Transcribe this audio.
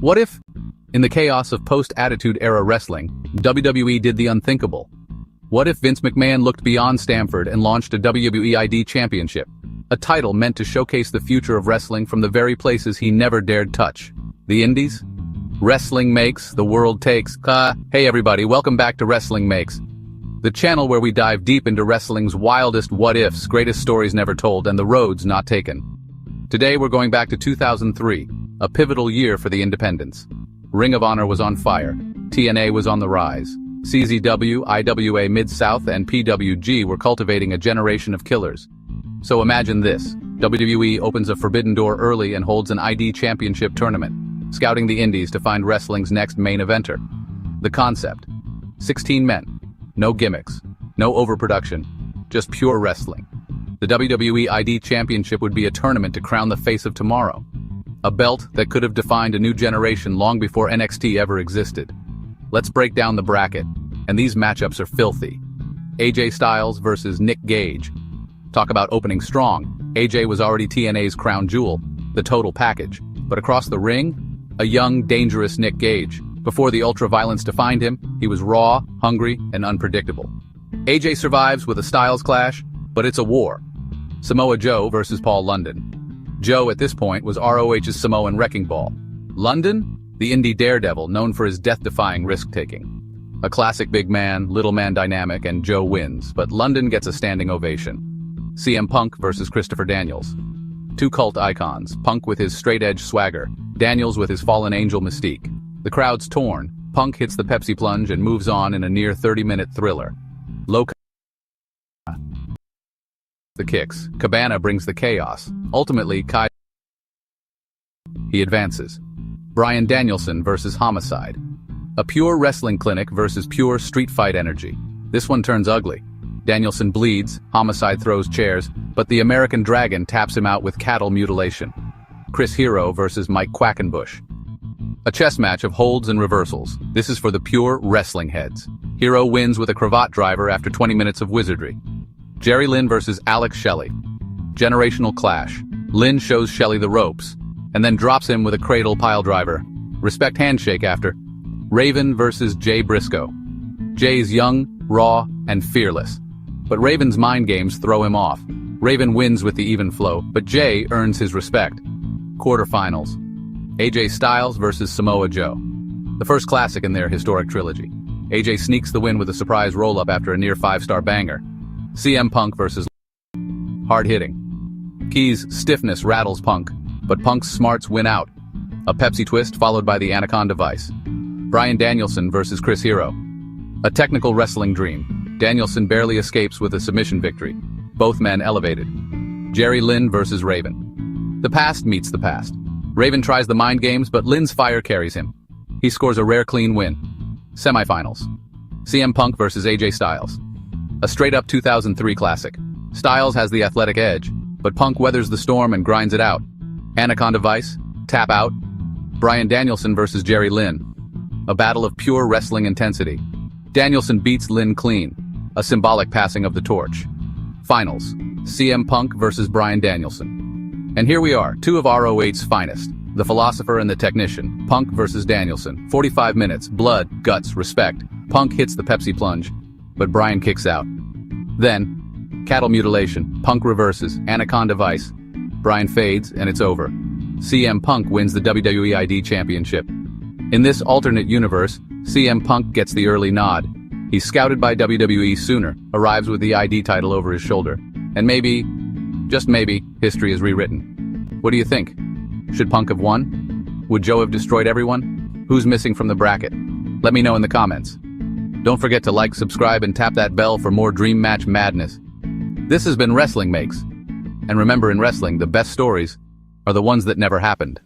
What if, in the chaos of post-Attitude Era wrestling, WWE did the unthinkable? What if Vince McMahon looked beyond Stamford and launched a WWE ID Championship? A title meant to showcase the future of wrestling from the very places he never dared touch. The Indies? Wrestling Makes, the world takes. Hey everybody, welcome back to Wrestling Makes, the channel where we dive deep into wrestling's wildest what-ifs, greatest stories never told, and the roads not taken. Today we're going back to 2003, a pivotal year for the independents. Ring of Honor was on fire, TNA was on the rise, CZW, IWA Mid-South, and PWG were cultivating a generation of killers. So imagine this, WWE opens a forbidden door early and holds an ID Championship tournament, scouting the indies to find wrestling's next main eventer. The concept: 16 men, no gimmicks, no overproduction, just pure wrestling. The WWE ID Championship would be a tournament to crown the face of tomorrow. A belt that could have defined a new generation long before NXT ever existed. Let's break down the bracket, and these matchups are filthy. AJ Styles versus Nick Gage. Talk about opening strong. AJ was already TNA's crown jewel, the total package. But across the ring, a young, dangerous Nick Gage. Before the ultra-violence defined him, he was raw, hungry, and unpredictable. AJ survives with a Styles clash, but it's a war. Samoa Joe versus Paul London. Joe, at this point, was ROH's Samoan wrecking ball. London? The indie daredevil known for his death-defying risk-taking. A classic big man, little man dynamic, and Joe wins, but London gets a standing ovation. CM Punk versus Christopher Daniels. Two cult icons, Punk with his straight-edge swagger, Daniels with his fallen angel mystique. The crowd's torn. Punk hits the Pepsi plunge and moves on in a near 30-minute thriller. The kicks. Cabana brings the chaos. Ultimately, he advances. Bryan Danielson versus Homicide. A pure wrestling clinic versus pure street fight energy. This one turns ugly. Danielson bleeds, Homicide throws chairs, but the American Dragon taps him out with cattle mutilation. Chris Hero versus Mike Quackenbush. A chess match of holds and reversals. This is for the pure wrestling heads. Hero wins with a cravat driver after 20 minutes of wizardry. Jerry Lynn versus Alex Shelley. Generational clash. Lynn shows Shelley the ropes, and then drops him with a cradle pile driver. Respect handshake after. Raven versus Jay Briscoe. Jay's young, raw, and fearless. But Raven's mind games throw him off. Raven wins with the even flow, but Jay earns his respect. Quarterfinals. AJ Styles versus Samoa Joe. The first classic in their historic trilogy. AJ sneaks the win with a surprise roll-up after a near 5-star banger. CM Punk versus hard-hitting. Key's stiffness rattles Punk, but Punk's smarts win out. A Pepsi twist followed by the Anaconda Vice. Bryan Danielson versus Chris Hero. A technical wrestling dream. Danielson barely escapes with a submission victory. Both men elevated. Jerry Lynn versus Raven. The past meets the past. Raven tries the mind games, but Lynn's fire carries him. He scores a rare clean win. Semifinals. CM Punk versus AJ Styles. A straight-up 2003 classic. Styles has the athletic edge, but Punk weathers the storm and grinds it out. Anaconda Vice. Tap out. Bryan Danielson versus Jerry Lynn. A battle of pure wrestling intensity. Danielson beats Lynn clean. A symbolic passing of the torch. Finals. CM Punk versus Bryan Danielson. And here we are, two of ROH's finest. The philosopher and the technician. Punk versus Danielson. 45 minutes, blood, guts, respect. Punk hits the Pepsi plunge, but Bryan kicks out. Then, cattle mutilation. Punk reverses. Anaconda Vice. Bryan fades, and it's over. CM Punk wins the WWE ID Championship. In this alternate universe, CM Punk gets the early nod. He's scouted by WWE sooner, arrives with the ID title over his shoulder. And maybe, just maybe, history is rewritten. What do you think? Should Punk have won? Would Joe have destroyed everyone? Who's missing from the bracket? Let me know in the comments. Don't forget to like, subscribe, and tap that bell for more Dream Match madness. This has been Wrestling Makes. And remember, in wrestling, the best stories are the ones that never happened.